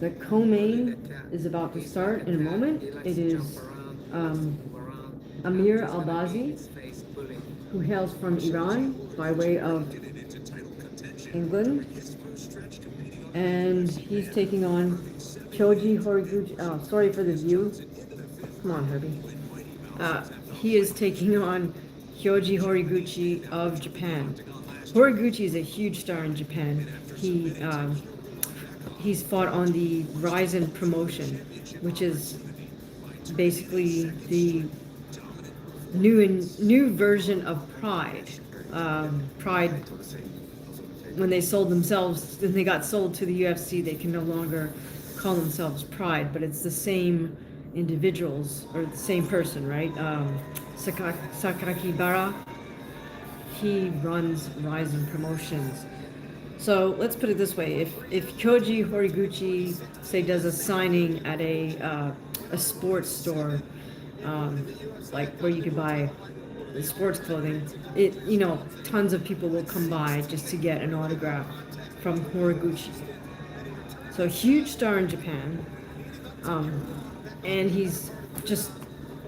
The co-main is about to start in a moment. It is Amir Albazi, who hails from Iran by way of England, and he's taking on Kyoji Horiguchi. Oh, sorry for the view. Come on, Herbie. He is taking on Kyoji Horiguchi of Japan. Horiguchi is a huge star in Japan. He's fought on the Ryzen promotion, which is basically the new version of Pride. Pride, when they sold themselves, when they got sold to the UFC, they can no longer call themselves Pride, but it's the same individuals, or the same person, right? Sakakibara, he runs Ryzen Promotions. So let's put it this way: if Kyoji Horiguchi, say, does a signing at a sports store, like where you could buy sports clothing, tons of people will come by just to get an autograph from Horiguchi. So a huge star in Japan, and he's just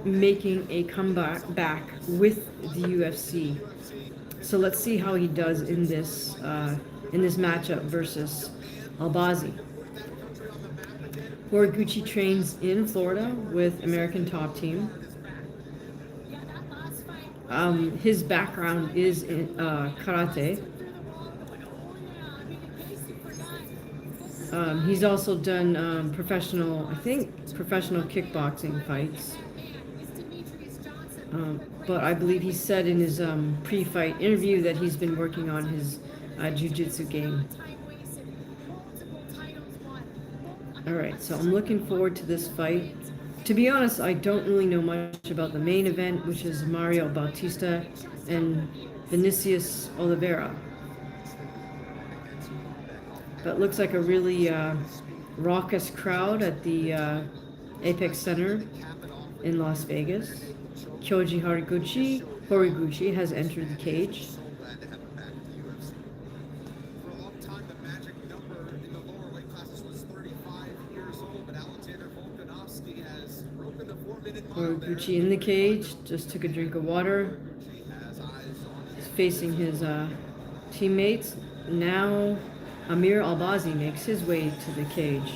making a comeback back with the UFC. So let's see how he does in this matchup versus Albazi. Horiguchi trains in Florida with American Top Team. His background is in karate. He's also done professional kickboxing fights. But I believe he said in his pre-fight interview that he's been working on his jiu-jitsu game. Alright, so I'm looking forward to this fight. To be honest, I don't really know much about the main event, which is Mario Bautista and Vinicius Oliveira. But it looks like a really raucous crowd at the Apex Center in Las Vegas. Kyoji Horiguchi has entered the cage. Horiguchi in the cage, just took a drink of water. He's facing his teammates. Now Amir Albazi makes his way to the cage.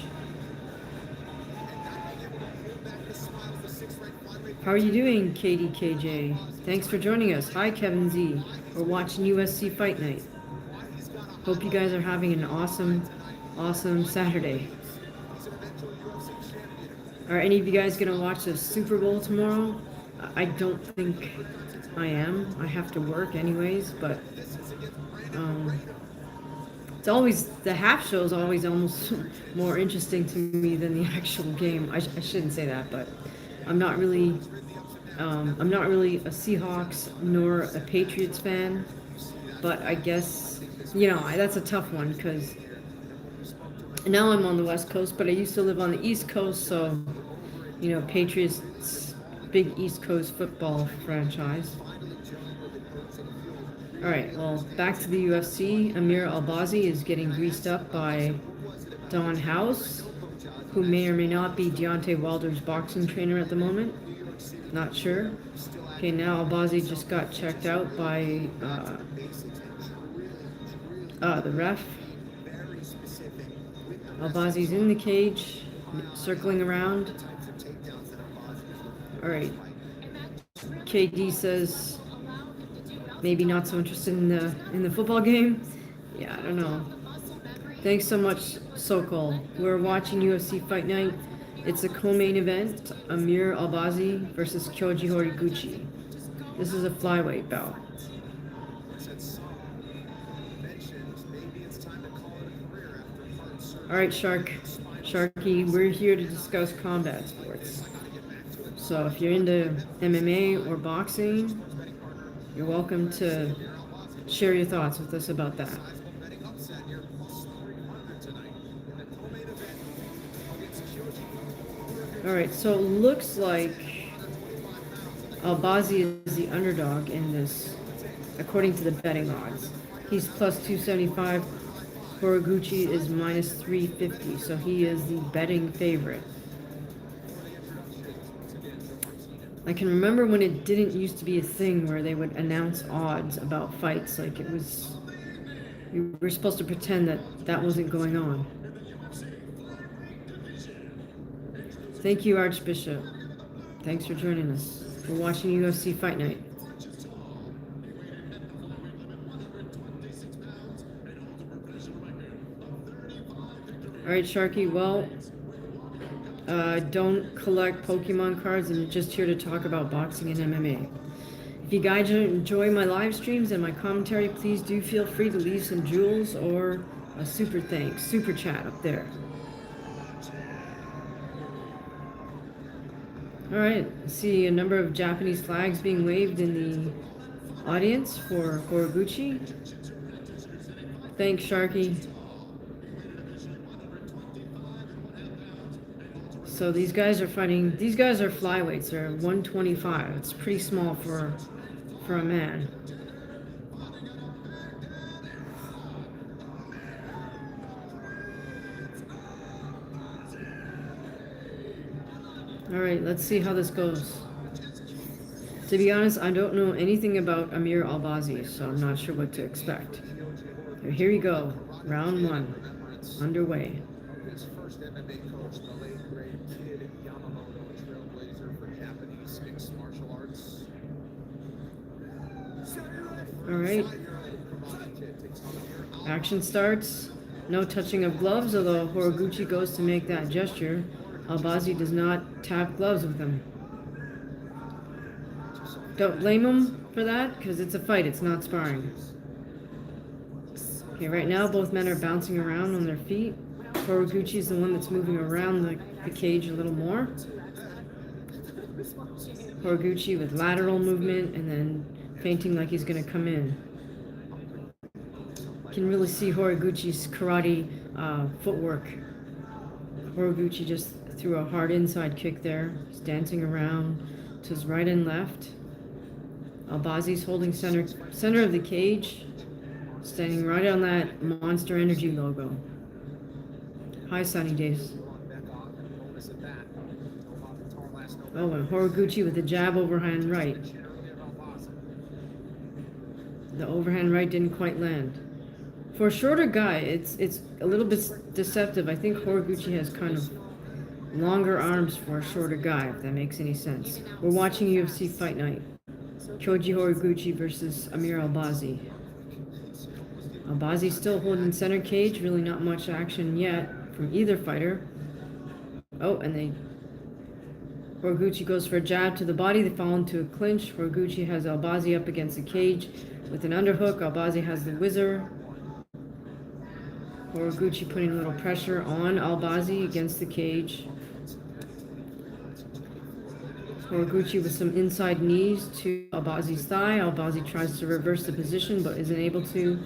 How are you doing, KDKJ? Thanks for joining us. Hi, Kevin Z. We're watching USC Fight Night. Hope you guys are having an awesome Saturday. Are any of you guys going to watch the Super Bowl tomorrow? I don't think I am. I have to work anyways, but it's always, the half show is always almost more interesting to me than the actual game. I shouldn't say that, but I'm not really a Seahawks nor a Patriots fan, but I guess, that's a tough one because now I'm on the West Coast, but I used to live on the East Coast, so, Patriots, big East Coast football franchise. All right, well, back to the UFC. Amir Albazi is getting greased up by Don House, who may or may not be Deontay Wilder's boxing trainer at the moment. Not sure. Okay, now Albazi just got checked out by the ref. Albazi's in the cage, circling around. All right. KD says maybe not so interested in the football game. Yeah, I don't know. Thanks so much, Sokol. We're watching UFC Fight Night. It's a co-main event, Amir Albazi versus Kyoji Horiguchi. This is a flyweight bout. Alright, Sharky, we're here to discuss combat sports. So if you're into MMA or boxing, you're welcome to share your thoughts with us about that. Alright, so it looks like Albazi is the underdog in this, according to the betting odds. He's plus 275. Horiguchi is minus 350, so he is the betting favorite. I can remember when it didn't used to be a thing where they would announce odds about fights. Like it was, you were supposed to pretend that that wasn't going on. Thank you, Archbishop. Thanks for joining us. We're watching UFC Fight Night. All right, Sharky. Well, don't collect Pokemon cards. I'm just here to talk about boxing and MMA. If you guys enjoy my live streams and my commentary, please do feel free to leave some jewels or a super thanks, super chat up there. All right, I see a number of Japanese flags being waved in the audience for Horiguchi. Thanks, Sharky. So these guys are fighting. These guys are flyweights. They're 125. It's pretty small for a man. All right, let's see how this goes. To be honest, I don't know anything about Amir Albazi, so I'm not sure what to expect. So here we go. Round 1 underway. All right. Action starts. No touching of gloves, although Horiguchi goes to make that gesture. Albazi does not tap gloves with him. Don't blame him for that, because it's a fight, it's not sparring. Okay, right now both men are bouncing around on their feet. Horiguchi is the one that's moving around the cage a little more. Horiguchi with lateral movement and then feinting like he's going to come in. You can really see Horiguchi's karate footwork. Horiguchi just threw a hard inside kick there. He's dancing around to his right and left. Albazi's holding center of the cage, standing right on that Monster Energy logo. Hi, Sunny Days. Oh, and Horiguchi with the jab overhand right. The overhand right didn't quite land. For a shorter guy, it's a little bit deceptive. I think Horiguchi has kind of longer arms for a shorter guy, if that makes any sense. We're watching UFC Fight Night. Koji Horiguchi versus Amir Albazi. Albazi still holding center cage. Really not much action yet from either fighter. Oh, and Horiguchi goes for a jab to the body. They fall into a clinch. Horiguchi has Albazi up against the cage with an underhook. Albazi has the whizzer. Horiguchi putting a little pressure on Albazi against the cage. Horiguchi with some inside knees to Albazi's thigh. Albazi tries to reverse the position but isn't able to.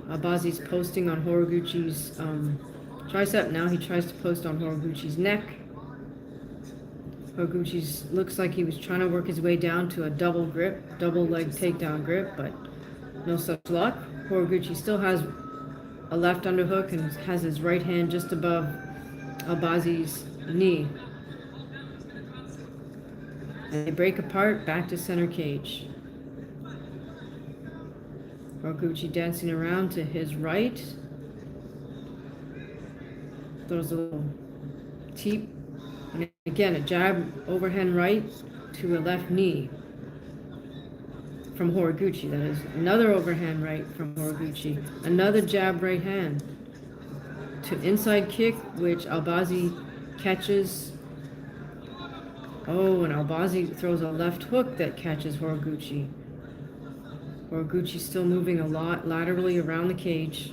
Albazi's posting on Horiguchi's tricep. Now he tries to post on Horiguchi's neck. Horiguchi looks like he was trying to work his way down to a double leg takedown grip, but no such luck. Horiguchi still has a left underhook and has his right hand just above Albazi's knee. And they break apart, back to center cage. Horiguchi dancing around to his right. Throws a little teep. And again, a jab overhand right to a left knee from Horiguchi. That is another overhand right from Horiguchi. Another jab right hand to inside kick, which Albazi catches. Oh, and Albazi throws a left hook that catches Horiguchi. Horiguchi still moving a lot laterally around the cage.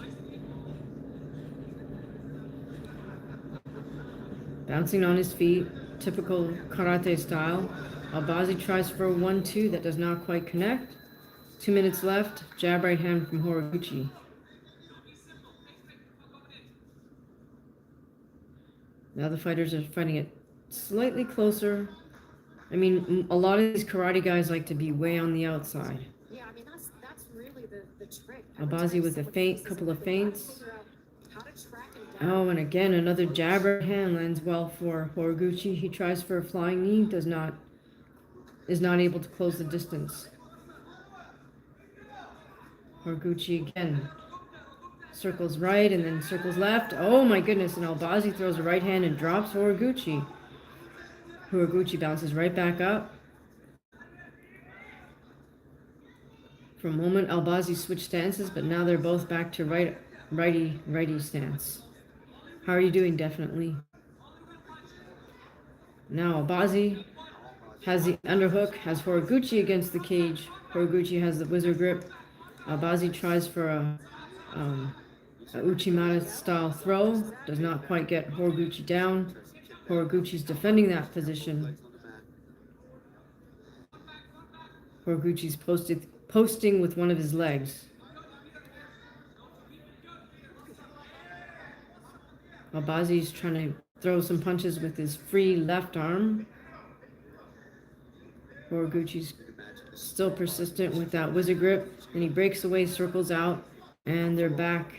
Bouncing on his feet, typical karate style. Albazi tries for a 1-2 that does not quite connect. 2 minutes left. Jab right hand from Horiguchi. Now the fighters are fighting it slightly closer. I mean, a lot of these karate guys like to be way on the outside. Yeah, I mean, that's really the Albazi with a feint, couple of feints. Oh, and again, another jab right hand lands well for Horiguchi. He tries for a flying knee, is not able to close the distance. Horiguchi again circles right and then circles left. Oh my goodness, and Albazi throws a right hand and drops Horiguchi. Horiguchi bounces right back up. For a moment, Albazi switched stances, but now they're both back to righty stance. How are you doing? Definitely. Now Albazi has the underhook, has Horiguchi against the cage. Horiguchi has the wizard grip. Albazi tries for a Uchimata style throw. Does not quite get Horiguchi down. Horiguchi's defending that position. Horiguchi's posting with one of his legs. Albazi's trying to throw some punches with his free left arm. Horiguchi's still persistent with that wizard grip. And he breaks away, circles out, and they're back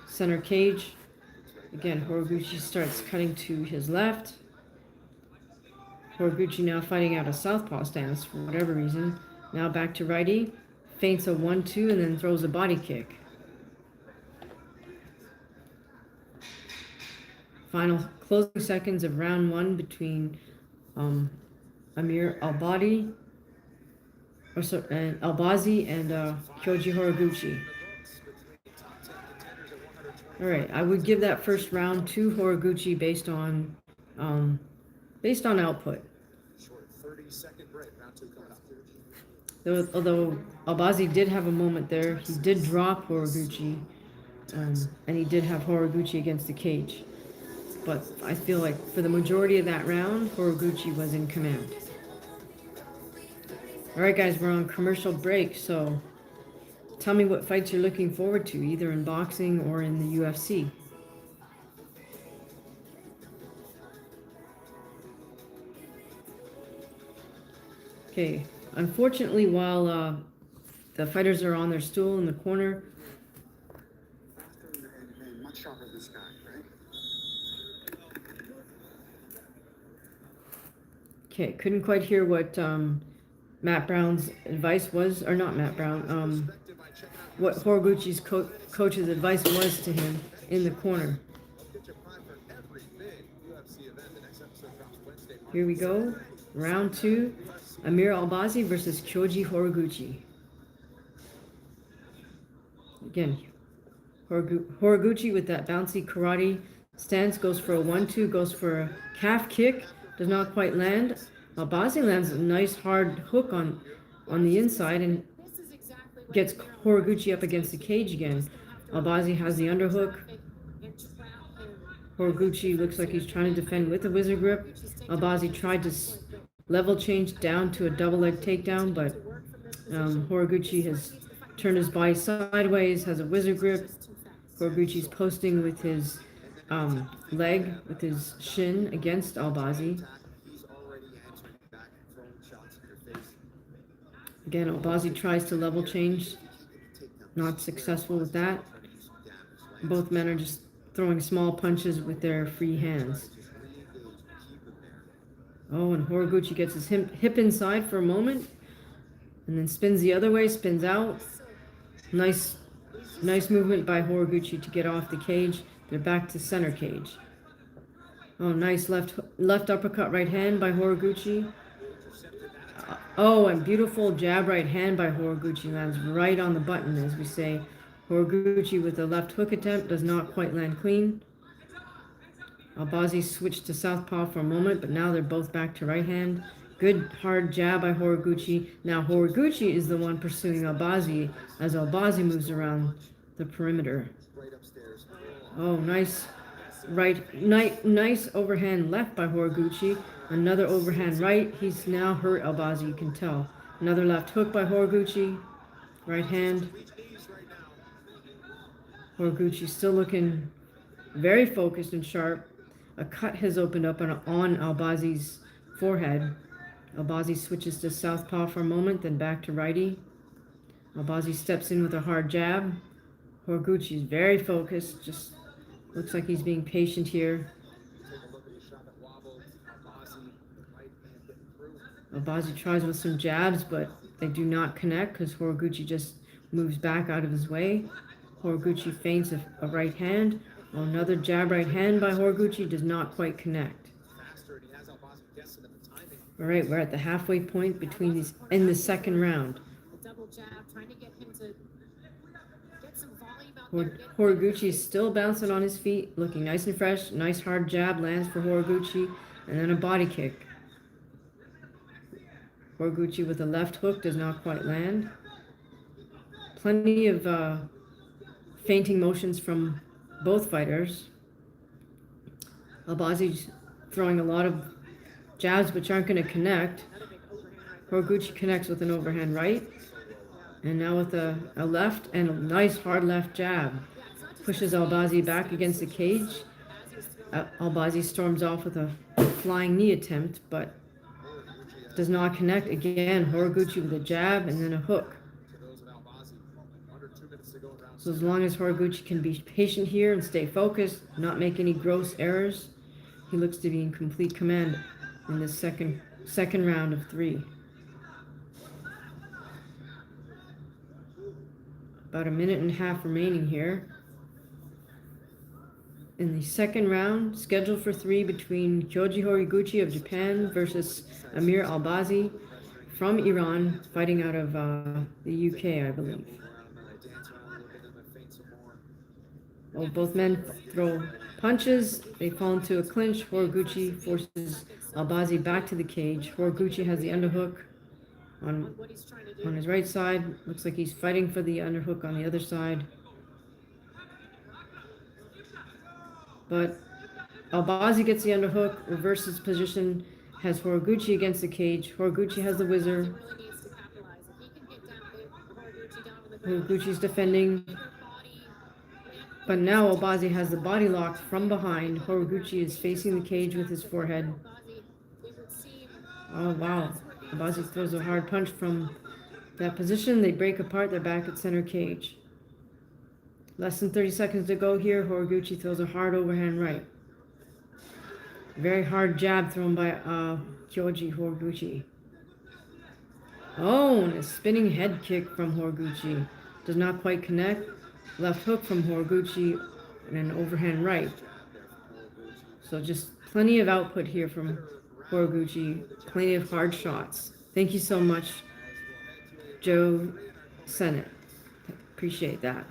center cage. Again, Horiguchi starts cutting to his left. Horiguchi now fighting out a southpaw stance for whatever reason. Now back to righty. Feints a 1-2 and then throws a body kick. Final closing seconds of round 1 between Albazi and Kyoji Horiguchi. All right, I would give that first round to Horiguchi based on output. Although Albazi did have a moment there, he did drop Horiguchi, and he did have Horiguchi against the cage. But I feel like for the majority of that round, Horiguchi was in command. All right, guys, we're on commercial break, so tell me what fights you're looking forward to, either in boxing or in the UFC. Okay, unfortunately, while the fighters are on their stool in the corner, okay, couldn't quite hear what Matt Brown's advice was, or not Matt Brown, what Horiguchi's coach's advice was to him in the corner. Here we go, round 2, Amir Albazi versus Kyoji Horiguchi. Again, Horiguchi with that bouncy karate stance goes for a 1-2, goes for a calf kick, does not quite land. Albazi lands a nice hard hook on the inside and gets Horiguchi up against the cage again. Albazi has the underhook. Horiguchi looks like he's trying to defend with a wizard grip. Albazi tried to level change down to a double leg takedown, but Horiguchi has turned his body sideways, has a wizard grip. Horiguchi's posting with his leg, with his shin against Albazi. Again, Albazi tries to level change, not successful with that. Both men are just throwing small punches with their free hands. Oh, and Horiguchi gets his hip inside for a moment, and then spins the other way, spins out. Nice movement by Horiguchi to get off the cage. They're back to center cage. Oh, nice left uppercut right hand by Horiguchi. Oh, and beautiful jab right hand by Horiguchi, lands right on the button, as we say. Horiguchi with a left hook attempt does not quite land clean. Albazi switched to southpaw for a moment, but now they're both back to right hand. Good hard jab by Horiguchi. Now Horiguchi is the one pursuing Albazi as Albazi moves around the perimeter. Oh, nice overhand left by Horiguchi. Another overhand right. He's now hurt Albazi, you can tell. Another left hook by Horiguchi. Right hand. Horiguchi still looking very focused and sharp. A cut has opened up on Albazi's forehead. Albazi switches to southpaw for a moment, then back to righty. Albazi steps in with a hard jab. Horiguchi is very focused, just looks like he's being patient here. Albazi tries with some jabs, but they do not connect because Horiguchi just moves back out of his way. Horiguchi feints a right hand. Another jab right hand by Horiguchi does not quite connect. All right, we're at the halfway point between these in the second round. Horiguchi is still bouncing on his feet, looking nice and fresh. Nice hard jab lands for Horiguchi, and then a body kick. Horiguchi with a left hook does not quite land. Plenty of feinting motions from both fighters. Albazi's throwing a lot of jabs which aren't going to connect. Horiguchi connects with an overhand right. And now with a left and a nice hard left jab. Pushes Albazi back against the cage. Albazi storms off with a flying knee attempt, but does not connect. Again, Horiguchi with a jab and then a hook. So as long as Horiguchi can be patient here and stay focused, not make any gross errors, he looks to be in complete command in this second round of 3. About a minute and a half remaining here. In the second round, scheduled for 3 between Kyoji Horiguchi of Japan versus Amir Albazi from Iran, fighting out of the UK, I believe. Well, both men throw punches. They fall into a clinch. Horiguchi forces Albazi back to the cage. Horiguchi has the underhook on his right side. Looks like he's fighting for the underhook on the other side. But Albazi gets the underhook, reverses position, has Horiguchi against the cage. Horiguchi has the whizzer. Horiguchi's defending. But now Albazi has the body lock from behind. Horiguchi is facing the cage with his forehead. Oh, wow. Albazi throws a hard punch from that position. They break apart. They're back at center cage. Less than 30 seconds to go here. Horiguchi throws a hard overhand right. Very hard jab thrown by Kyoji Horiguchi. Oh, and a spinning head kick from Horiguchi. Does not quite connect. Left hook from Horiguchi and an overhand right. So just plenty of output here from Horiguchi. Plenty of hard shots. Thank you so much, Joe Sennett. Appreciate that.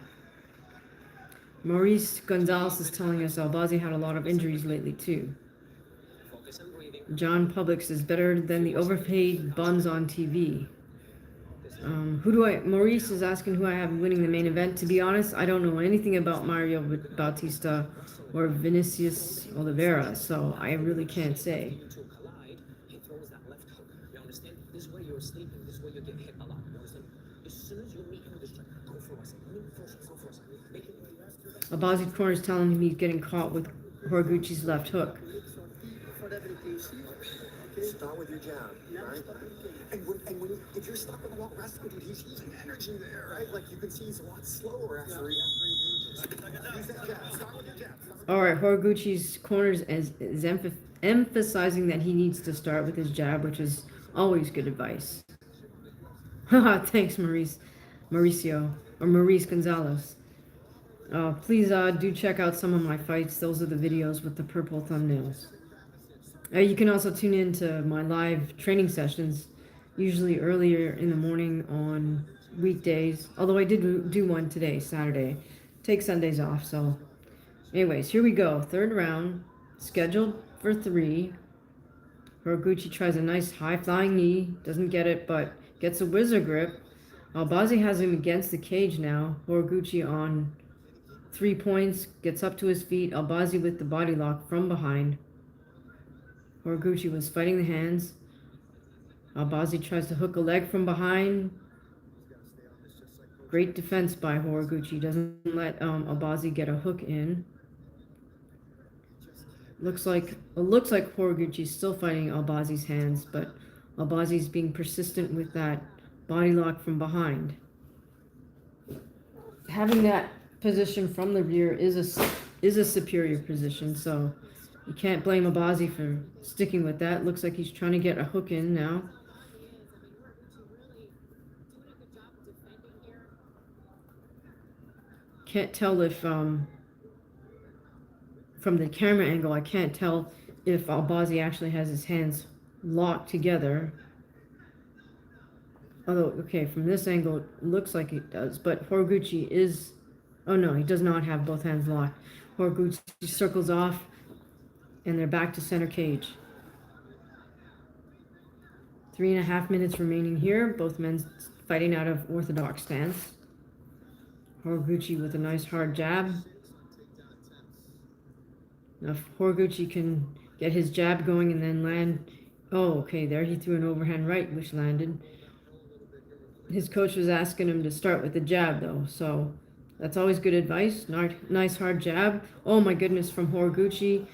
Maurice Gonzalez is telling us Albazi had a lot of injuries lately too. John Publix is better than the overpaid buns on TV. Maurice is asking who I have winning the main event. To be honest, I don't know anything about Mario Bautista or Vinicius Oliveira, so I really can't say. Albazi's corner is telling him he's getting caught with Horiguchi's left hook. Start with your jab, right? And if you're stuck with a wall wrestling, dude, he's using energy there, right? Like you can see he's a lot slower after he engages. Use that jab. Start with your jab. All right, Horiguchi's corners is emphasizing that he needs to start with his jab, which is always good advice. Thanks, Maurice Gonzalez. Please do check out some of my fights. Those are the videos with the purple thumbnails. You can also tune in to my live training sessions, usually earlier in the morning on weekdays. Although I did do one today, Saturday. Take Sundays off, so... Anyways, here we go. Third round, scheduled for 3. Horiguchi tries a nice high-flying knee. Doesn't get it, but gets a whizzer grip. Albazi has him against the cage now. Horiguchi on 3 points, gets up to his feet. Albazi with the body lock from behind. Horiguchi was fighting the hands. Albazi tries to hook a leg from behind. Great defense by Horiguchi. Doesn't let Albazi get a hook in. Looks like Horiguchi's still fighting Albazi's hands, but Albazi's being persistent with that body lock from behind. having that position from the rear is a superior position, so you can't blame Albazi for sticking with that. Looks like he's trying to get a hook in now. Can't tell if from the camera angle, I can't tell if Albazi actually has his hands locked together. Although, okay, from this angle, it looks like it does. But Horiguchi is... Oh, no, he does not have both hands locked. Horiguchi circles off, and they're back to center cage. 3.5 minutes remaining here. Both men fighting out of orthodox stance. Horiguchi with a nice hard jab. Now, if Horiguchi can get his jab going and then land... Oh, okay, there he threw an overhand right, which landed. His coach was asking him to start with the jab, though, so that's always good advice. Nice hard jab. Oh, my goodness, from Horiguchi.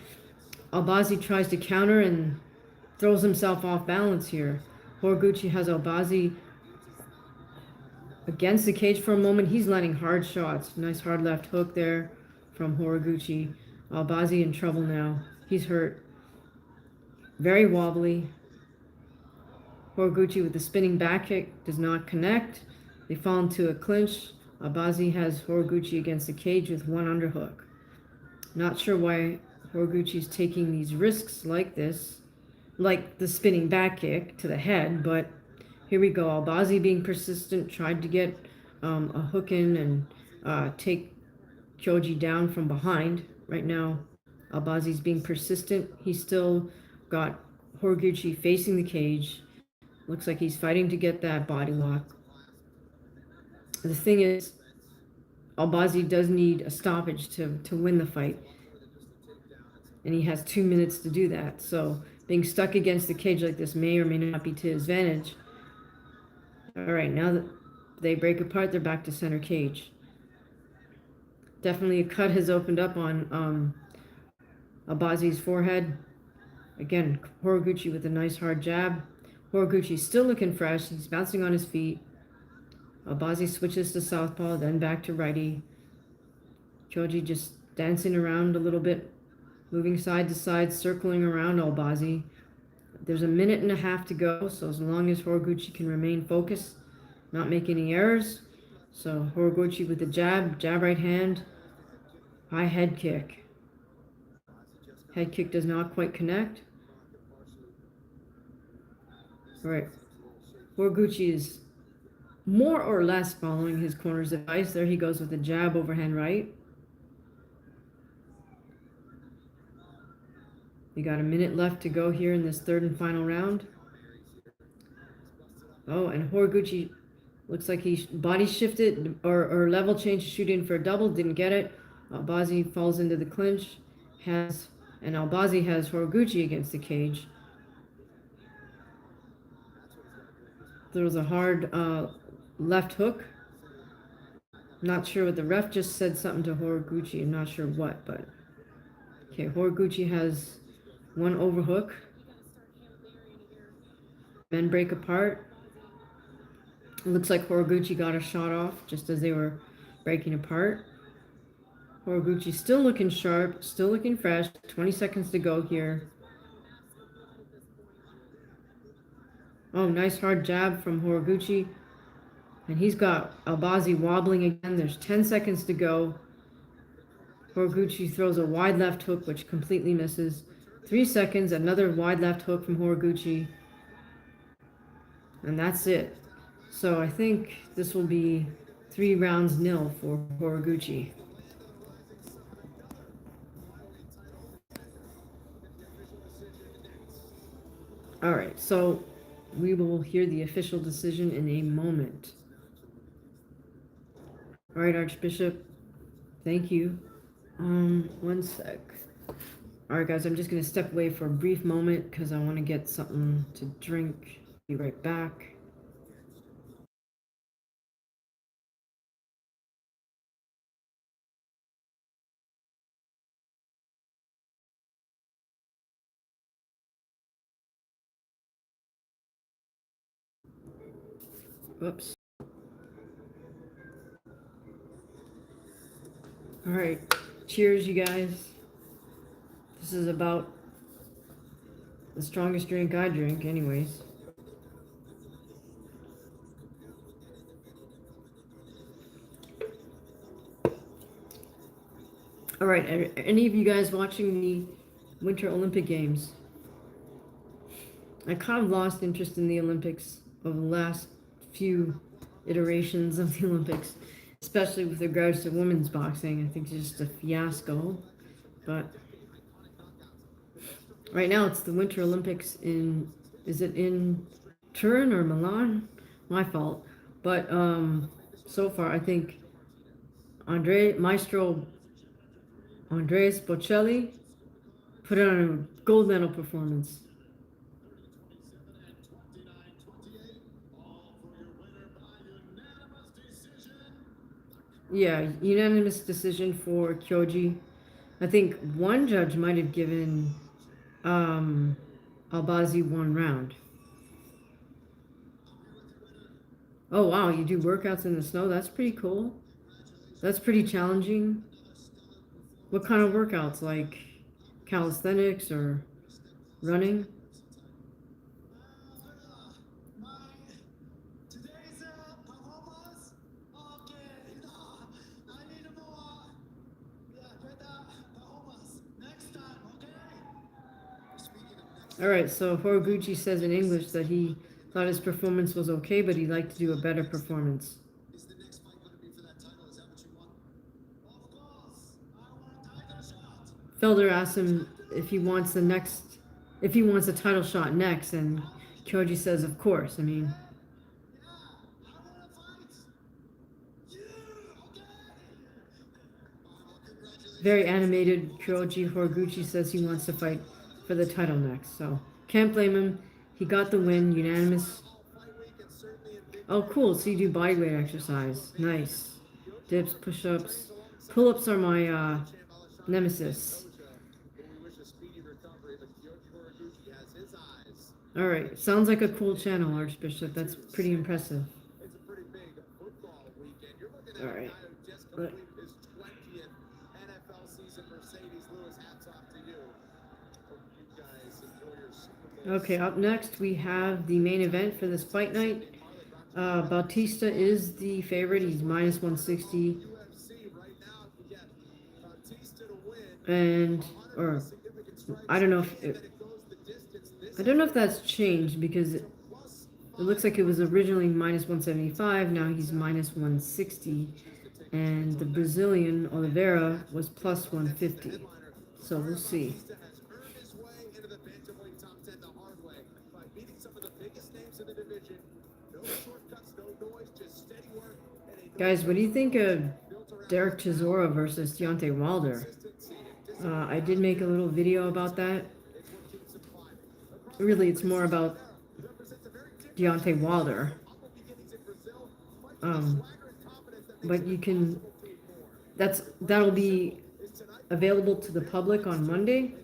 Albazi tries to counter and throws himself off balance here. Horiguchi has Albazi against the cage for a moment. He's landing hard shots. Nice hard left hook there from Horiguchi. Albazi in trouble now. He's hurt. Very wobbly. Horiguchi with the spinning back kick does not connect. They fall into a clinch. Albazi has Horiguchi against the cage with one underhook. Not sure why Horiguchi's taking these risks like this, like the spinning back kick to the head, but here we go. Albazi being persistent, tried to get a hook in and take Kyoji down from behind. Right now, Albazi's being persistent. He's still got Horiguchi facing the cage. Looks like he's fighting to get that body lock. The thing is, Albazi does need a stoppage to win the fight. And he has 2 minutes to do that. So being stuck against the cage like this may or may not be to his advantage. All right, now that they break apart, they're back to center cage. Definitely a cut has opened up on Albazi's forehead. Again, Horiguchi with a nice hard jab. Horiguchi's still looking fresh. He's bouncing on his feet. Albazi switches to southpaw, then back to righty. Kyoji just dancing around a little bit, moving side to side, circling around Albazi. There's 1.5 minutes to go, so as long as Horiguchi can remain focused, not make any errors. So Horiguchi with the jab right hand, high head kick. Head kick does not quite connect. All right, Horiguchi is more or less following his corner's advice. There he goes with the jab, overhand right. We got 1 minute left to go here in this third and final round. Oh, and Horiguchi looks like he body shifted or level changed, shooting for a double, didn't get it. Albazi falls into the clinch, and Albazi has Horiguchi against the cage. Throws a hard left hook. Not sure what the ref just said, something to Horiguchi. I'm not sure what, but okay. Horiguchi has one overhook. Men break apart. It looks like Horiguchi got a shot off just as they were breaking apart. Horiguchi still looking sharp, still looking fresh. 20 seconds to go here. Oh, nice hard jab from Horiguchi. And he's got Albazi wobbling again. There's 10 seconds to go. Horiguchi throws a wide left hook, which completely misses. 3 seconds, another wide left hook from Horiguchi. And that's it. So I think this will be 3-0 for Horiguchi. All right, so we will hear the official decision in a moment. All right, Archbishop, thank you. One sec. All right, guys, I'm just going to step away for a brief moment because I want to get something to drink. Be right back. Whoops. All right, cheers, you guys. This is about the strongest drink I drink, anyways. All right, any of you guys watching the Winter Olympic Games? I kind of lost interest in the Olympics over the last few iterations of the Olympics, especially with regards to women's boxing. I think it's just a fiasco. But right now it's the Winter Olympics in, is it in Turin or Milan? My fault. But so far I think Andreas Bocelli put on a gold medal performance. Yeah, unanimous decision for Kyoji. I think one judge might have given Albazi 1 round. Oh wow, you do workouts in the snow? That's pretty cool. That's pretty challenging. What kind of workouts? Like calisthenics or running? Alright, so Horiguchi says in English that he thought his performance was okay, but he'd like to do a better performance. Felder asks him if he wants a title shot next, and Kyoji says, of course. I mean, very animated. Kyoji Horiguchi says he wants to fight for the title next, so can't blame him. He got the win, unanimous. Oh, cool. So you do bodyweight exercise. Nice. Dips, push-ups. Pull-ups are my nemesis. Alright, sounds like a cool channel, Archbishop. That's pretty impressive. Alright. Okay, up next we have the main event for this fight night. Bautista is the favorite. He's minus 160. And, or, I don't know if that's changed because it looks like it was originally minus 175. Now he's minus 160. And the Brazilian, Oliveira, was plus 150. So we'll see. Guys, what do you think of Derek Chisora versus Deontay Wilder? I did make a little video about that. Really, it's more about Deontay Wilder. But you can, that'll be available to the public on Monday.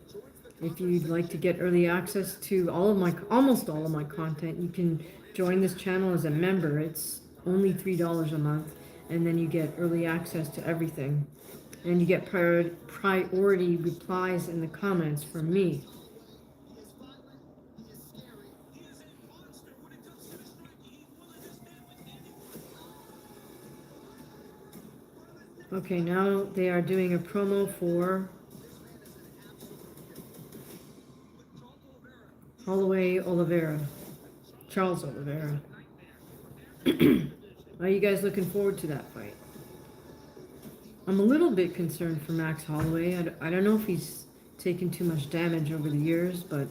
If you'd like to get early access to almost all of my content, you can join this channel as a member. It's only $3 a month, and then you get early access to everything. And you get priority replies in the comments from me. Okay, now they are doing a promo for Holloway Oliveira. Charles Oliveira. Are you guys looking forward to that fight? I'm a little bit concerned for Max Holloway. I don't know if he's taken too much damage over the years, but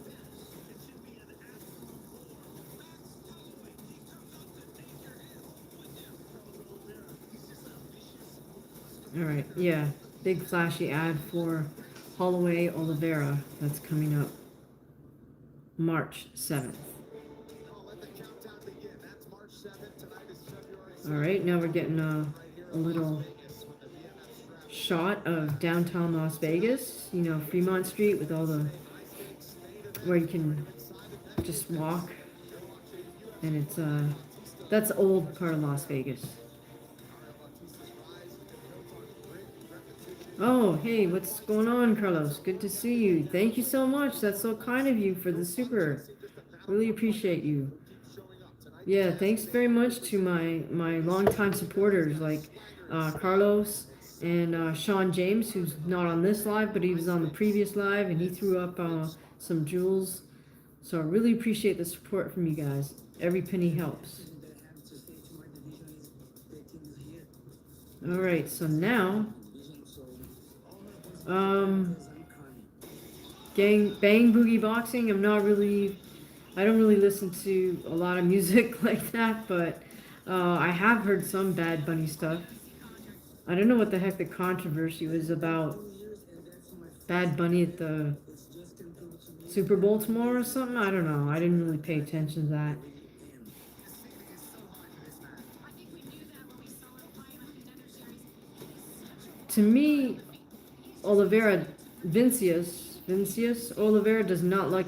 alright, yeah. Big flashy ad for Holloway Oliveira. That's coming up March 7th. Alright, now we're getting a little shot of downtown Las Vegas. You know, Fremont Street with all the, where you can just walk. And it's, that's the old part of Las Vegas. Oh, hey, what's going on, Carlos? Good to see you. Thank you so much. That's so kind of you for the super. Really appreciate you. Yeah, thanks very much to my longtime supporters like Carlos and Sean James, who's not on this live, but he was on the previous live, and he threw up some jewels. So I really appreciate the support from you guys. Every penny helps. All right, so now, um, bang boogie boxing. I don't really listen to a lot of music like that, but I have heard some Bad Bunny stuff. I don't know what the heck the controversy was about Bad Bunny at the Super Bowl tomorrow or something. I don't know. I didn't really pay attention to that. To me, Oliveira, Vincius Oliveira does not look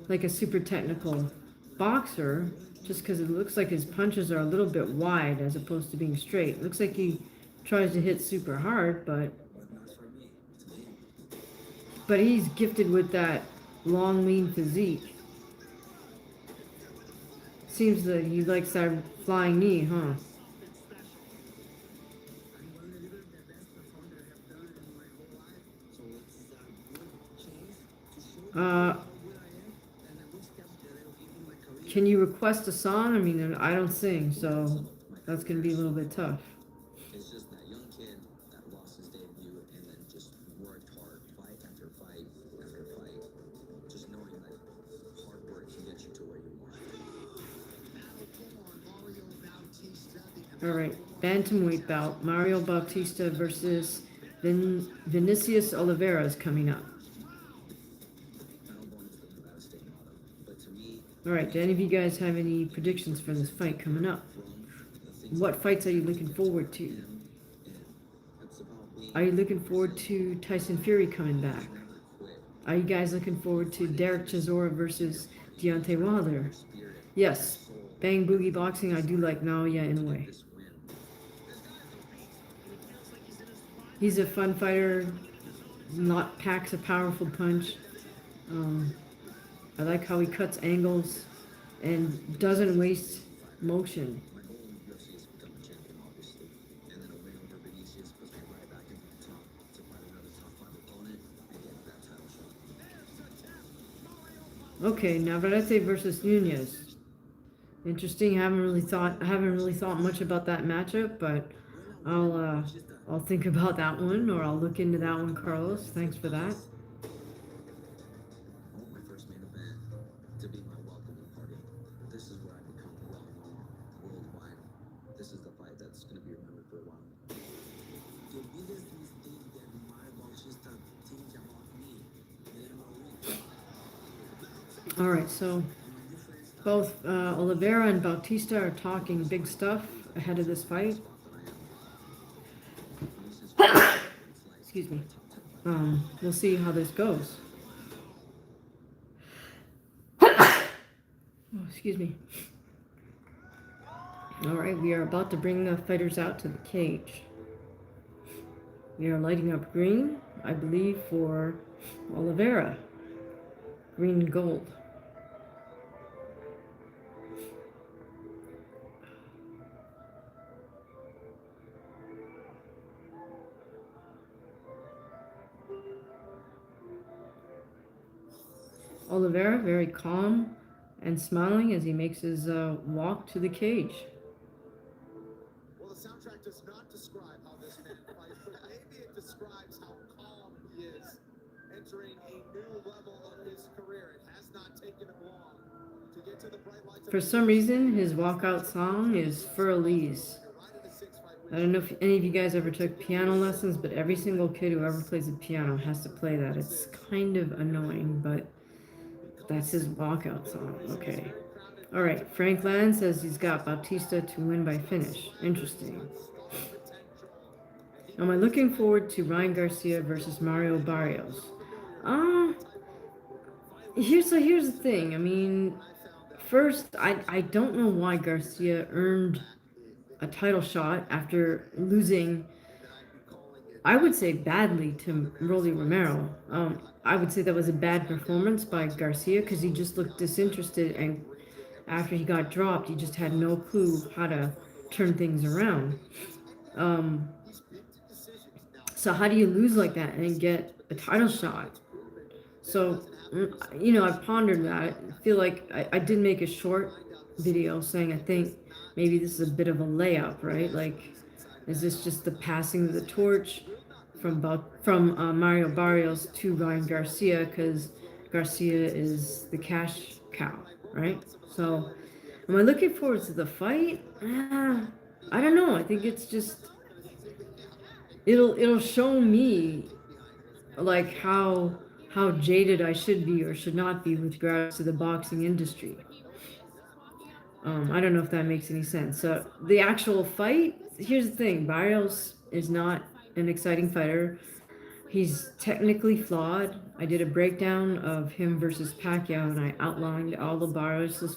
like a super technical boxer, just because it looks like his punches are a little bit wide as opposed to being straight. It looks like he tries to hit super hard, but he's gifted with that long, lean physique. Seems that he likes that flying knee, huh? Uh, can you request a song? I mean, I don't sing, so that's gonna be a little bit tough. It's just that young kid that lost his debut and then just worked hard, fight after fight after fight. Just knowing that hard work can get you to where you want. All right, bantamweight bout: Mario Bautista versus Vinicius Oliveira is coming up. All right, do any of you guys have any predictions for this fight coming up? What fights are you looking forward to? Are you looking forward to Tyson Fury coming back? Are you guys looking forward to Derek Chisora versus Deontay Wilder? Yes, Bang Boogie Boxing, I do like Naoya Inoue. He's a fun fighter, not packs a powerful punch. I like how he cuts angles and doesn't waste motion. Okay, Navarrete versus Nunez. Interesting. I haven't really thought much about that matchup, but I'll think about that one, or I'll look into that one, Carlos. Thanks for that. All right, so both Oliveira and Bautista are talking big stuff ahead of this fight. Excuse me. We'll see how this goes. Oh, excuse me. All right, we are about to bring the fighters out to the cage. We are lighting up green, I believe, for Oliveira. Green and gold. Oliveira very calm and smiling as he makes his walk to the cage. Well, the soundtrack does not describe how this man fights, but maybe it describes how calm he is entering a new level of his career. It has not taken him long to get to the bright lights. For some reason, his walkout song is Fur Elise. I don't know if any of you guys ever took piano lessons, but every single kid who ever plays the piano has to play that. It's kind of annoying, but that's his walkout song. Okay. All right. Frank Land says he's got Bautista to win by finish. Interesting. Am I looking forward to Ryan Garcia versus Mario Barrios? Here's the thing. I mean, first, I don't know why Garcia earned a title shot after losing I would say badly to Rolly Romero. I would say that was a bad performance by Garcia because he just looked disinterested, and after he got dropped, he just had no clue how to turn things around. Um, so how do you lose like that and get a title shot? So, I pondered that. I feel like I did make a short video saying I think maybe this is a bit of a layup, right? Like, is this just the passing of the torch from Mario Barrios to Ryan Garcia because Garcia is the cash cow, right? So, am I looking forward to the fight? I don't know. I think it's just it'll show me like how jaded I should be or should not be with regards to the boxing industry. I don't know if that makes any sense. So the actual fight, here's the thing: Barrios is not an exciting fighter. He's technically flawed. I did a breakdown of him versus Pacquiao, and I outlined all the Barrios'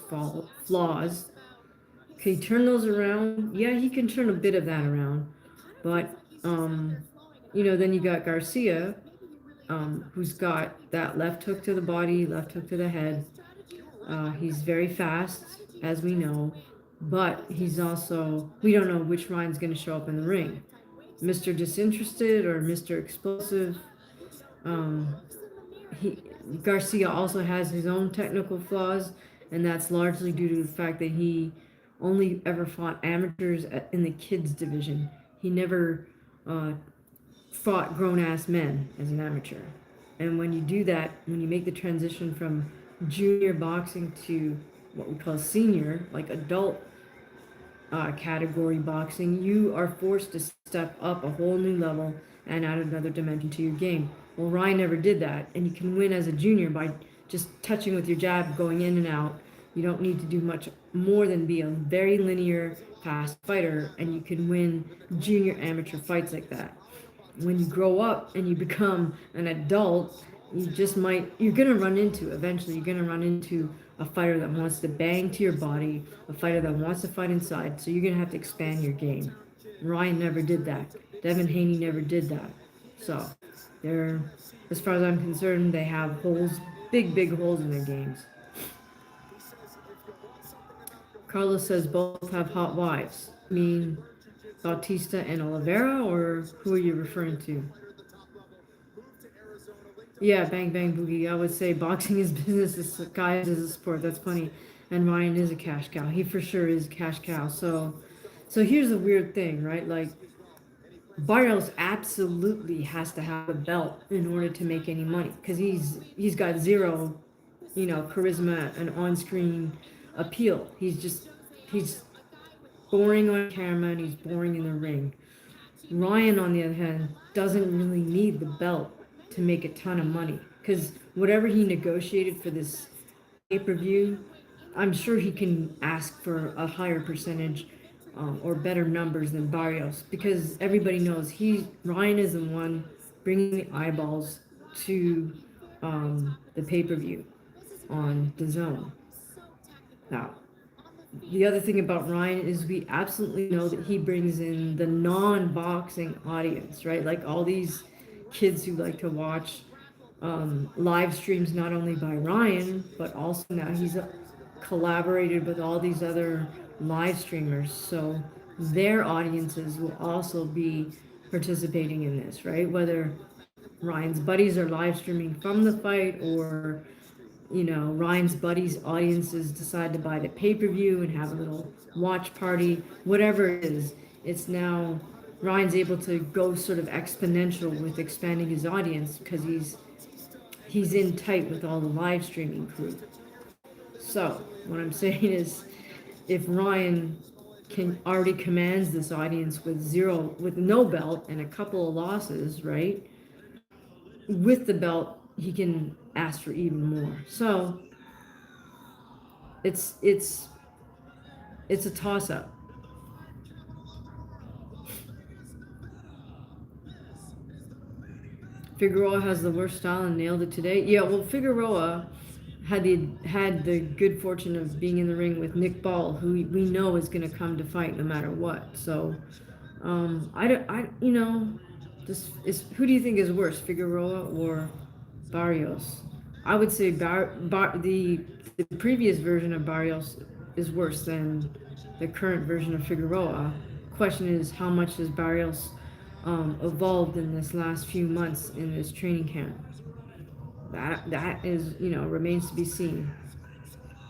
flaws. Can he turn those around? Yeah, he can turn a bit of that around, but then you got Garcia, who's got that left hook to the body, left hook to the head. He's very fast, as we know, but he's also, we don't know which Ryan's going to show up in the ring. Mr. Disinterested or Mr. Explosive. Um, he, Garcia also has his own technical flaws, and that's largely due to the fact that he only ever fought amateurs in the kids division. He never uh, fought grown ass men as an amateur. And when you do that, when you make the transition from junior boxing to what we call senior, like adult category boxing, you are forced to step up a whole new level and add another dimension to your game. Well, Ryan never did that, and you can win as a junior by just touching with your jab, going in and out. You don't need to do much more than be a very linear, fast fighter, and you can win junior amateur fights like that. When you grow up and you become an adult, you're gonna run into, eventually you're gonna run into a fighter that wants to bang to your body, a fighter that wants to fight inside, so you're gonna have to expand your game. Ryan never did that. Devin Haney never did that. So they're, as far as I'm concerned, they have holes, big holes in their games. Carlos says both have hot wives. I mean Bautista and Oliveira, or who are you referring to? Yeah, bang bang boogie. I would say boxing is business, disguised as a sport. That's funny. And Ryan is a cash cow. He for sure is a cash cow. So here's the weird thing, right? Like Barrios absolutely has to have a belt in order to make any money because he's got zero, charisma and on-screen appeal. He's boring on camera and he's boring in the ring. Ryan, on the other hand, doesn't really need the belt to make a ton of money because whatever he negotiated for this pay-per-view, I'm sure he can ask for a higher percentage or better numbers than Barrios because everybody knows Ryan is the one bringing the eyeballs to the pay-per-view on the zone. Now, the other thing about Ryan is we absolutely know that he brings in the non-boxing audience, right? Like all these kids who like to watch live streams, not only by Ryan, but also now he's collaborated with all these other live streamers. So their audiences will also be participating in this, right? Whether Ryan's buddies are live streaming from the fight or Ryan's buddies' audiences decide to buy the pay-per-view and have a little watch party, whatever it is, it's now Ryan's able to go sort of exponential with expanding his audience because he's in tight with all the live streaming crew. So what I'm saying is if Ryan already commands this audience with no belt and a couple of losses, right? With the belt, he can ask for even more. So it's a toss-up. Figueroa has the worst style and nailed it today. Yeah, well, Figueroa had the good fortune of being in the ring with Nick Ball, who we know is going to come to fight no matter what. So, Who do you think is worse, Figueroa or Barrios? I would say the previous version of Barrios is worse than the current version of Figueroa. Question is, how much has Barrios evolved in this last few months in this training camp? That is, remains to be seen.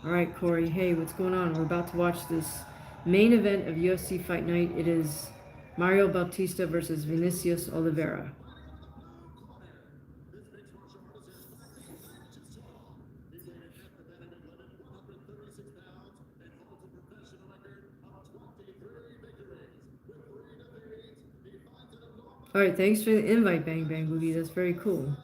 All right, Corey. Hey, what's going on? We're about to watch this main event of UFC Fight Night. It is Mario Bautista versus Vinicius Oliveira. All right, thanks for the invite, Bang Bang Boogie. That's very cool.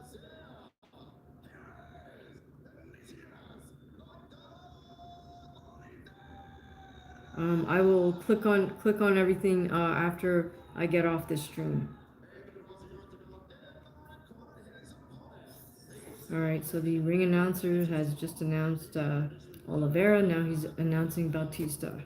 I will click on everything after I get off this stream. All right, so the ring announcer has just announced Oliveira. Now he's announcing Bautista.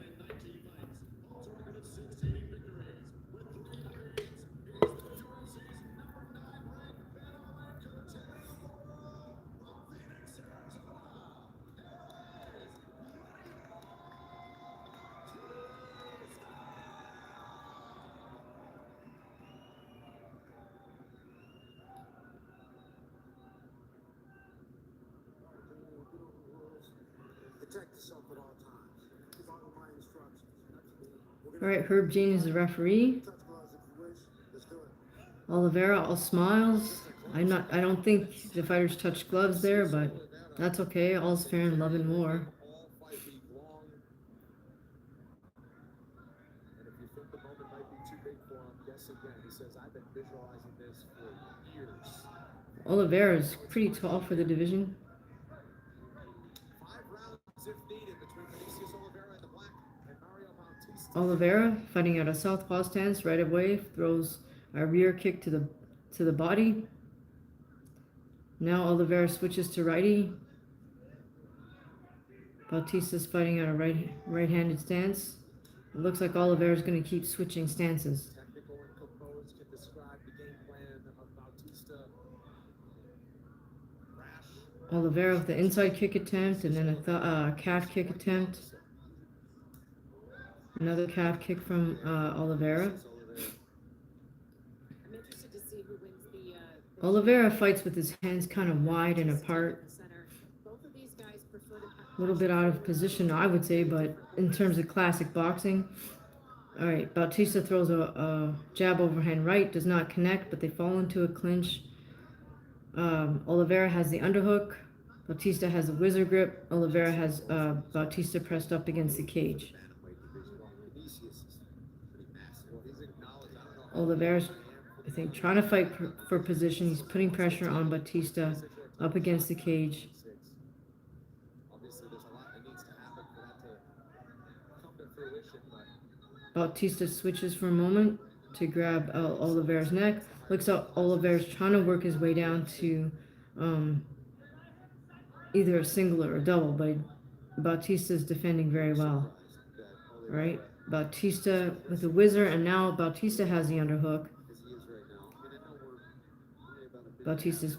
All right, Herb Jane is the referee. Oliveira all smiles. I don't think the fighters touched gloves there, but that's okay. All's fair in love and war. Oliveira is pretty tall for the division. Oliveira fighting out a southpaw stance right away, throws a rear kick to the body. Now Oliveira switches to righty. Bautista's fighting out a right-handed stance. It looks like Oliveira's going to keep switching stances. Oliveira with the inside kick attempt and then a calf kick attempt. Another calf kick from Oliveira. Oliveira fights with his hands kind of wide and apart. A little bit out of position, I would say, but in terms of classic boxing. All right, Bautista throws a jab overhand right, does not connect, but they fall into a clinch. Oliveira has the underhook. Bautista has a whizzer grip. Oliveira has Bautista pressed up against the cage. Oliveira's, I think, trying to fight for position. He's putting pressure on Bautista up against the cage. Bautista switches for a moment to grab Oliveira's neck. Looks like Oliveira's trying to work his way down to either a single or a double, but Bautista's defending very well. All right, Bautista with the whizzer, and now Bautista has the underhook. Bautista's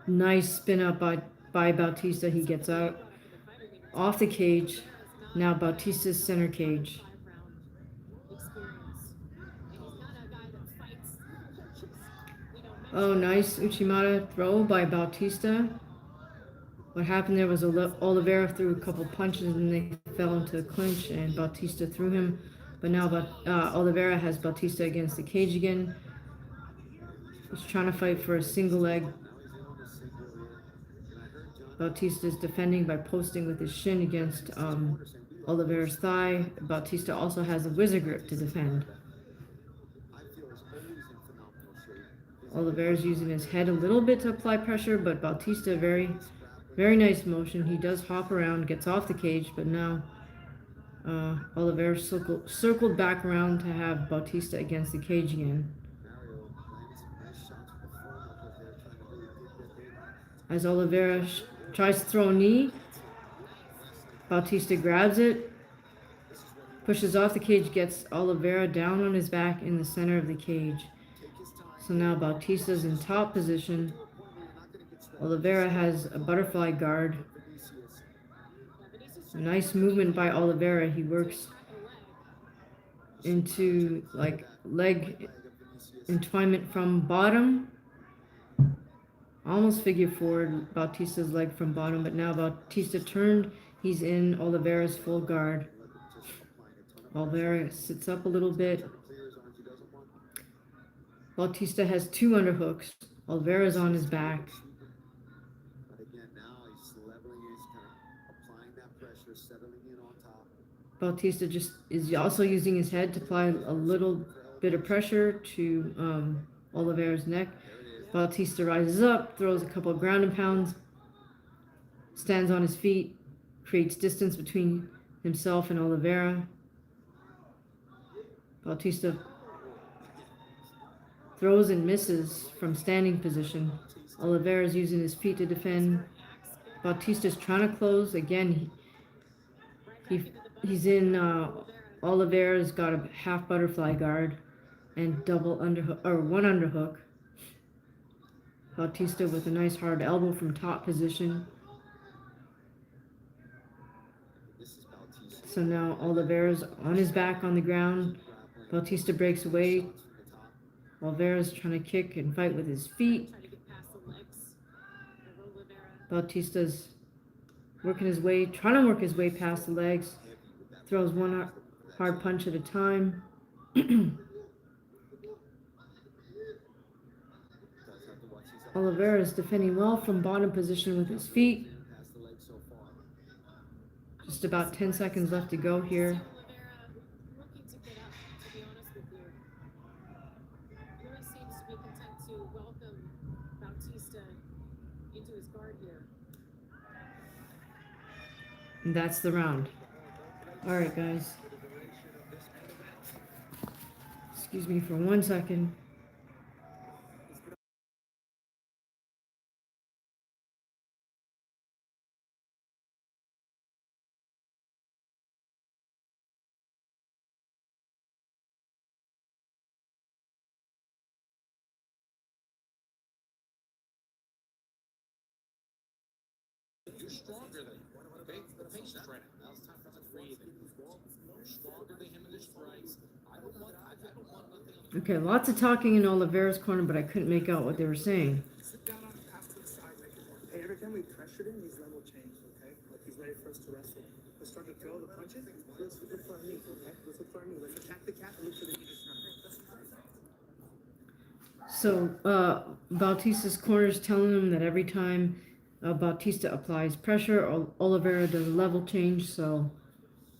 nice spin up by Bautista. He gets out off the cage. Now Bautista's center cage. Oh, nice Uchimata throw by Bautista. What happened there was Oliveira threw a couple punches and they fell into a clinch and Bautista threw him. But now Oliveira has Bautista against the cage again. He's trying to fight for a single leg. Bautista is defending by posting with his shin against Oliveira's thigh. Bautista also has a whizzer grip to defend. Oliveira's using his head a little bit to apply pressure, but Bautista, very, very nice motion. He does hop around, gets off the cage, but now Oliveira circled back around to have Bautista against the cage again. As Oliveira tries to throw a knee, Bautista grabs it, pushes off the cage, gets Oliveira down on his back in the center of the cage. So now Bautista's in top position. Oliveira has a butterfly guard. Nice movement by Oliveira. He works into like leg entwinement from bottom. Almost figure forward Bautista's leg from bottom, but now Bautista turned. He's in Oliveira's full guard. Oliveira sits up a little bit. Bautista has 2 underhooks. Oliveira's on his back. Bautista just is also using his head to apply a little bit of pressure to Oliveira's neck. Bautista rises up, throws a couple of ground and pounds, stands on his feet, creates distance between himself and Oliveira. Bautista throws and misses from standing position. Oliveira is using his feet to defend. Bautista's trying to close. Again, he's in Oliveira's got a half butterfly guard and double underhook, or 1 underhook. Bautista with a nice hard elbow from top position. So now Oliveira's on his back on the ground. Bautista breaks away. Oliveira's trying to kick and fight with his feet. Bautista's working his way, trying to work his way past the legs. Throws 1 hard punch at a time. Oliveira is defending well from bottom position with his feet. Just about 10 seconds left to go here. And that's the round. All right, guys. Excuse me for 1 second. You're stronger than him. Okay? The patience right now. Now it's time for him to breathe. You're stronger than him in the strikes. I don't want nothing. Okay, lots of talking in Oliveira's corner, but I couldn't make out what they were saying. Sit down on the pass to the side, make it work. Hey, every time we pressured him, his level changed, okay? Like he's ready for us to wrestle. Let's start to throw the punches. Let's look for our knee, okay? Let's look for our knee. Let's attack the cap and look for the knee. So, Bautista's corner is telling him that every time Bautista applies pressure, Oliveira does a level change, so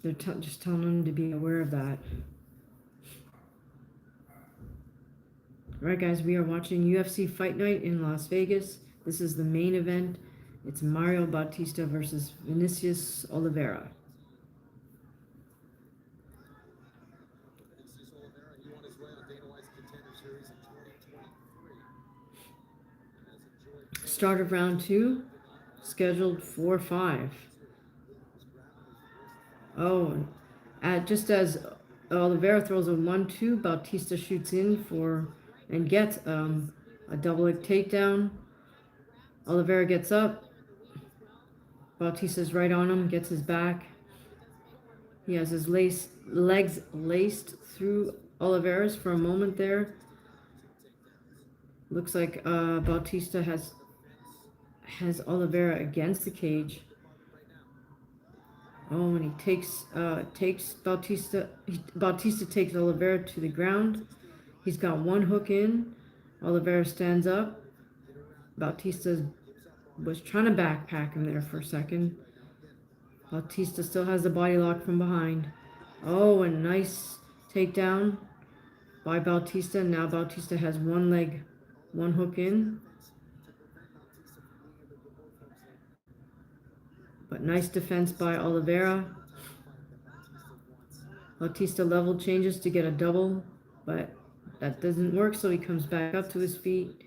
they're just telling him to be aware of that. Alright guys, we are watching UFC Fight Night in Las Vegas. This is the main event. It's Mario Bautista versus Vinicius Oliveira. Start of round 2, scheduled for 5. Oh, just as Oliveira throws a 1-2, Bautista shoots in for and gets a double leg takedown. Oliveira gets up. Bautista's right on him, gets his back. He has his legs laced through Oliveira's for a moment there. Looks like Bautista has Oliveira against the cage. Oh, and he takes Bautista. Bautista takes Oliveira to the ground. He's got 1 hook in. Oliveira stands up. Bautista was trying to backpack him there for a second. Bautista still has the body lock from behind. Oh, a nice takedown by Bautista. Now Bautista has 1 leg, 1 hook in. But nice defense by Oliveira. Bautista level changes to get a double, but that doesn't work, so he comes back up to his feet.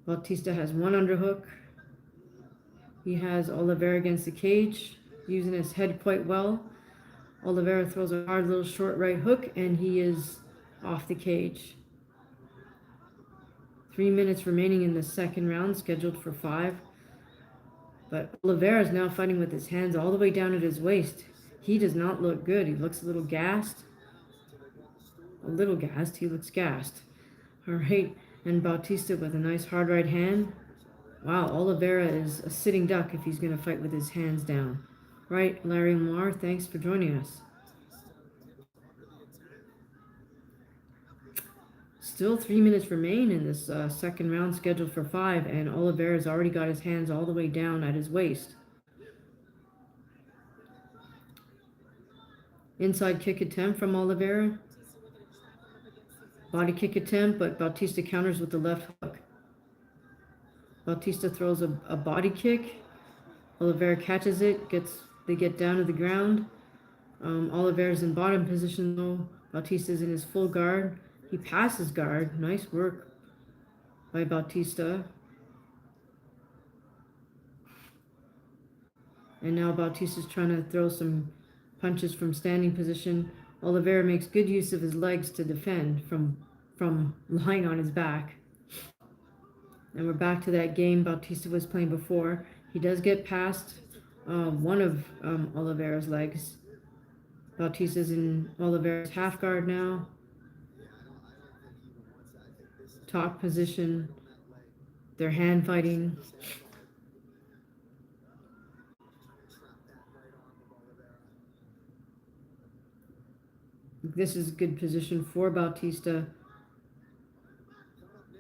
Bautista has 1 underhook. He has Oliveira against the cage, using his head quite well. Oliveira throws a hard little short right hook, and he is off the cage. 3 minutes remaining in the second round, scheduled for 5. But Oliveira is now fighting with his hands all the way down at his waist. He does not look good. He looks a little gassed. A little gassed. He looks gassed. All right. And Bautista with a nice hard right hand. Wow, Oliveira is a sitting duck if he's going to fight with his hands down. Right, Larry Moore, thanks for joining us. Still 3 minutes remain in this second round, scheduled for 5, and Oliveira's already got his hands all the way down at his waist. Inside kick attempt from Oliveira. Body kick attempt, but Bautista counters with the left hook. Bautista throws a body kick. Oliveira catches it. They get down to the ground. Oliveira's in bottom position though. Bautista's in his full guard. He passes guard. Nice work by Bautista. And now Bautista's trying to throw some punches from standing position. Oliveira makes good use of his legs to defend from lying on his back. And we're back to that game Bautista was playing before. He does get past one of Oliveira's legs. Bautista's in Oliveira's half guard now. Top position. They're hand fighting. This is a good position for Bautista.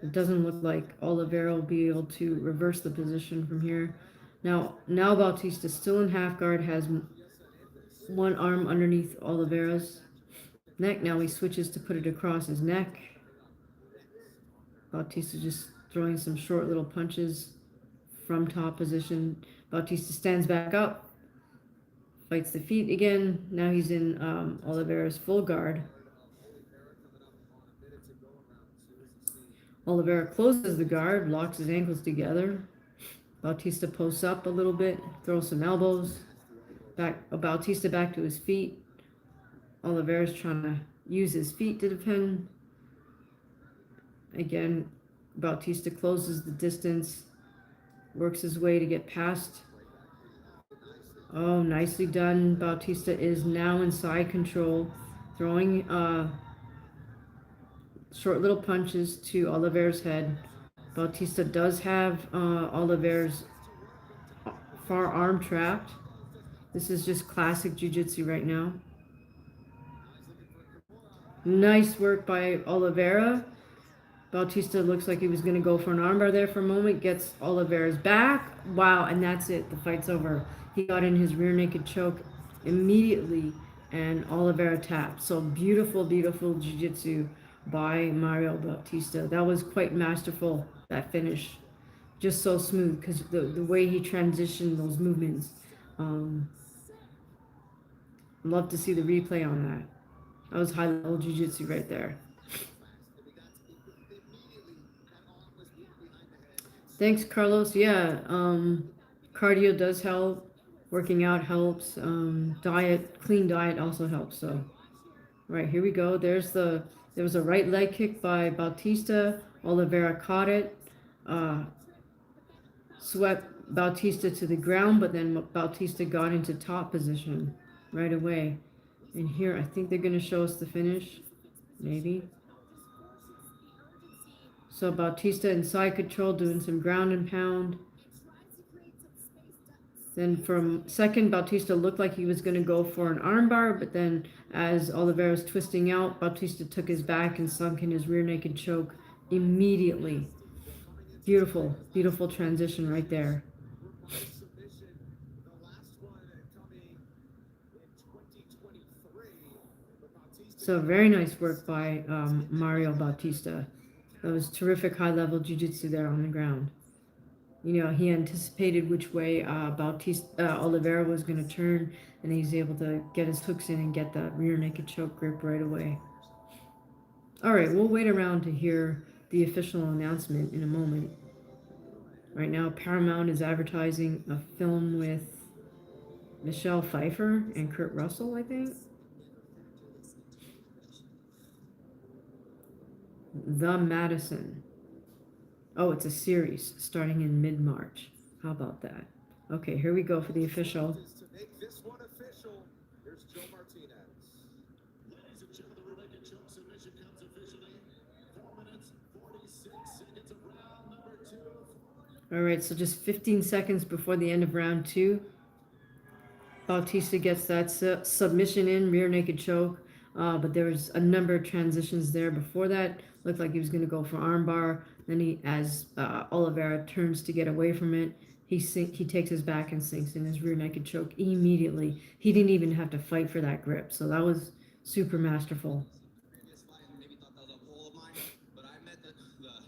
It doesn't look like Oliveira will be able to reverse the position from here. Now Bautista still in half guard, has one arm underneath Oliveira's neck. Now he switches to put it across his neck. Bautista just throwing some short little punches from top position. Bautista stands back up, fights the feet again. Now he's in Oliveira's full guard. Oliveira closes the guard, locks his ankles together. Bautista posts up a little bit, throws some elbows. Bautista back to his feet. Oliveira's trying to use his feet to defend. Again, Bautista closes the distance, works his way to get past. Oh, nicely done. Bautista is now in side control, throwing short little punches to Oliveira's head. Bautista does have Oliveira's far arm trapped. This is just classic jiu-jitsu right now. Nice work by Oliveira. Bautista looks like he was going to go for an armbar there for a moment. Gets Oliveira's back. Wow, and that's it. The fight's over. He got in his rear naked choke immediately, and Oliveira tapped. So beautiful, beautiful jiu-jitsu by Mario Bautista. That was quite masterful, that finish. Just so smooth, because the way he transitioned those movements. Love to see the replay on that. That was high-level jiu-jitsu right there. Thanks, Carlos. Yeah, cardio does help. Working out helps. Clean diet also helps. So, right, here we go. There was a right leg kick by Bautista. Oliveira caught it. Swept Bautista to the ground, but then Bautista got into top position right away. And here, I think they're going to show us the finish. Maybe. So Bautista in side control, doing some ground and pound. Then from second, Bautista looked like he was going to go for an armbar, but then as Oliveira was twisting out, Bautista took his back and sunk in his rear naked choke immediately. Beautiful, beautiful transition right there. So very nice work by Mario Bautista. That was terrific high-level jiu-jitsu there on the ground. You know, he anticipated which way Oliveira was going to turn, and he's able to get his hooks in and get that rear naked choke grip right away. All right, we'll wait around to hear the official announcement in a moment. Right now, Paramount is advertising a film with Michelle Pfeiffer and Kurt Russell, I think. The Madison. Oh, it's a series starting in mid-March. How about that? Okay, here we go for the official. To make this one official, here's Joe Martinez. Ladies and gentlemen, the rear naked choke submission comes officially. 4 minutes, 46 seconds of round number 2. All right, so just 15 seconds before the end of round 2, Bautista gets that submission in, rear naked choke. But there was a number of transitions there before that. Looked like he was going to go for armbar. Then as Oliveira turns to get away from it, he takes his back and sinks in his rear naked choke immediately. He didn't even have to fight for that grip. So that was super masterful. Previous fight, maybe thought that was a goal of mine, but I met the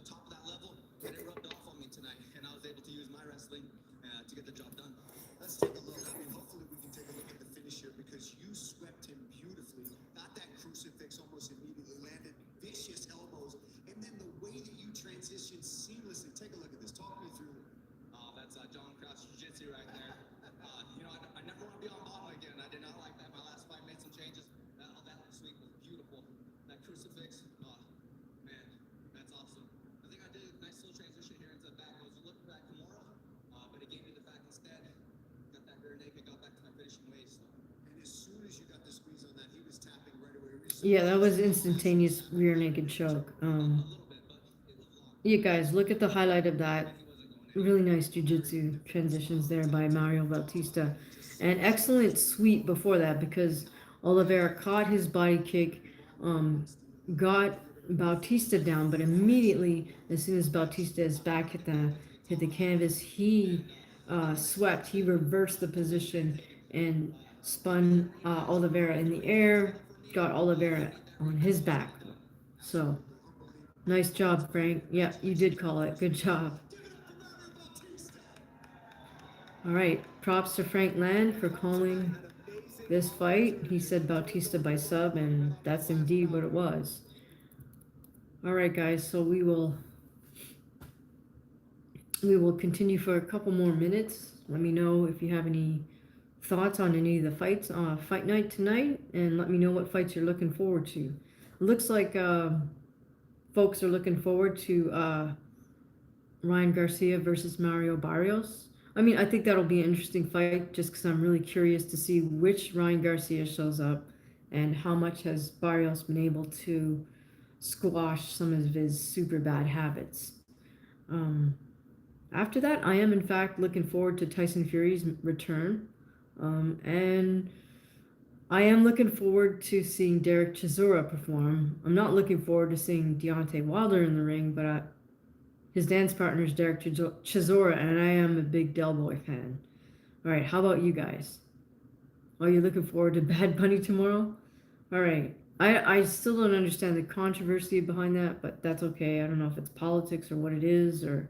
top of that level, and it rubbed off on me tonight, and I was able to use my wrestling to get the job done. Let's take a look. I mean, hopefully we can take a look at the finish here because you swept him beautifully. Got that crucifix almost immediately, landed vicious elbows, and then the way that you transitioned seamlessly. Take a look at this. Talk me through. That's John Crouch Jiu-Jitsu right there. I never want to be on bottom again. I did not like that. My last fight made some changes. That sweep was beautiful. That crucifix, man, that's awesome. I think I did a nice little transition here into the back. I was looking back Kimura, but it gave me the back instead. Got that rear naked, got back to my finishing waist. And as soon as you got the squeeze on that, he was tapping right away. Yeah, that was instantaneous rear naked choke. A little bit, but it was long. You guys, look at the highlight of that. Really nice jiu-jitsu transitions there by Mario Bautista. And excellent sweep before that because Oliveira caught his body kick, got Bautista down, but immediately, as soon as Bautista's back hit the canvas, he swept. He reversed the position and spun Oliveira in the air, got Oliveira on his back. So, nice job, Frank. Yeah, you did call it. Good job. All right, props to Frank Land for calling this fight. He said Bautista by sub, and that's indeed what it was. All right, guys, so we will continue for a couple more minutes. Let me know if you have any thoughts on any of the fights on fight night tonight, and let me know what fights you're looking forward to. It looks like folks are looking forward to Ryan Garcia versus Mario Barrios. I mean, I think that'll be an interesting fight just because I'm really curious to see which Ryan Garcia shows up and how much has Barrios been able to squash some of his super bad habits. After that, I am in fact looking forward to Tyson Fury's return. And I am looking forward to seeing Derek Chisora perform. I'm not looking forward to seeing Deontay Wilder in the ring, but his dance partner is Derek Chisora, and I am a big Del Boy fan. All right, how about you guys? Are you looking forward to Bad Bunny tomorrow? All right. I still don't understand the controversy behind that, but that's okay. I don't know if it's politics or what it is, or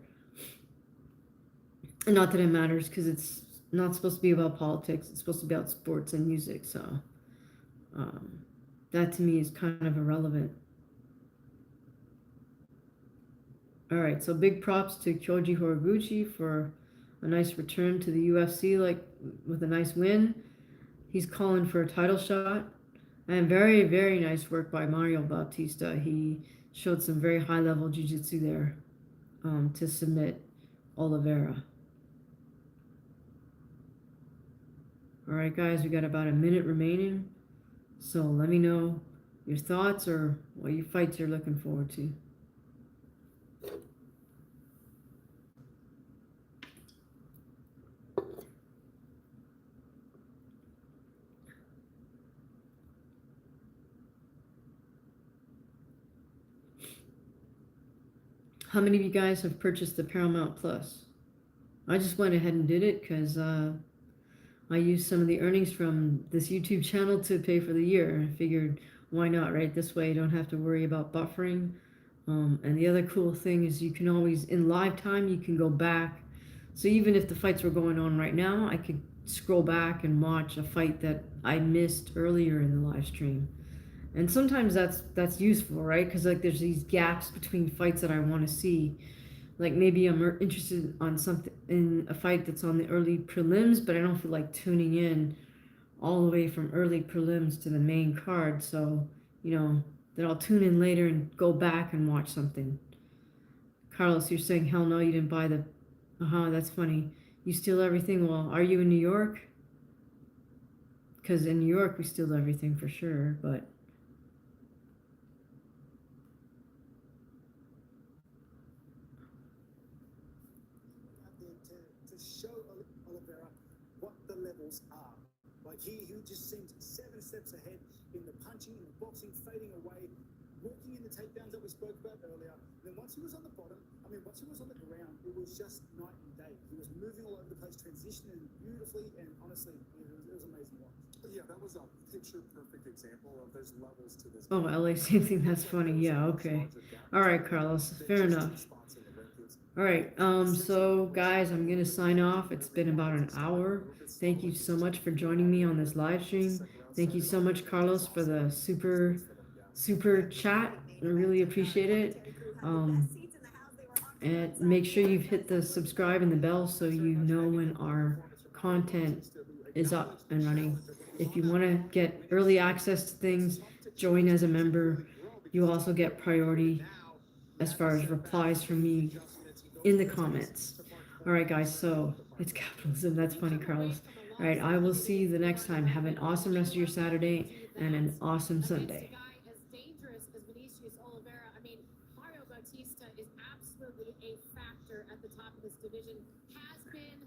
not that it matters because it's not supposed to be about politics. It's supposed to be about sports and music. So that to me is kind of irrelevant. All right, so big props to Kyoji Horiguchi for a nice return to the UFC, with a nice win. He's calling for a title shot. And very, very nice work by Mario Bautista. He showed some very high-level jiu-jitsu there to submit Oliveira. All right, guys, we got about a minute remaining. So let me know your thoughts or what your fights you're looking forward to. How many of you guys have purchased the Paramount Plus? I just went ahead and did it because I used some of the earnings from this YouTube channel to pay for the year. I figured, why not, right? This way you don't have to worry about buffering. And the other cool thing is you can always, in live time, you can go back. So even if the fights were going on right now, I could scroll back and watch a fight that I missed earlier in the live stream. And sometimes that's useful, right? Because there's these gaps between fights that I want to see. Like maybe I'm interested on something in a fight that's on the early prelims, but I don't feel like tuning in all the way from early prelims to the main card. So, then I'll tune in later and go back and watch something. Carlos, you're saying hell no, you didn't buy the. That's funny. You steal everything. Well, are you in New York? Because in New York we steal everything for sure, but. Out there to show Oliveira what the levels are. Like he just seemed 7 steps ahead in the punching, in the boxing, fading away, walking in the takedowns that we spoke about earlier. And then once he was on the bottom, once he was on the ground, it was just night and day. He was moving all over the place, transitioning beautifully, and honestly, it was amazing watch. Yeah, that was a picture-perfect example of there's levels to this. Oh, LA, same thing. That's funny. Yeah, okay. All right, Carlos. Fair enough. All right. So guys, I'm gonna sign off. It's been about an hour. Thank you so much for joining me on this live stream. Thank you so much, Carlos, for the super chat. I really appreciate it. And make sure you've hit the subscribe and the bell so you know when our content is up and running. If you want to get early access to things, join as a member. You also get priority as far as replies from me in the comments. All right, guys, so it's capitalism. That's funny, Carlos. All right, I will see you the next time. Have an awesome rest of your Saturday and an awesome Sunday. As dangerous as Vinicius Oliveira, Mario Bautista is absolutely a factor at the top of this division, has been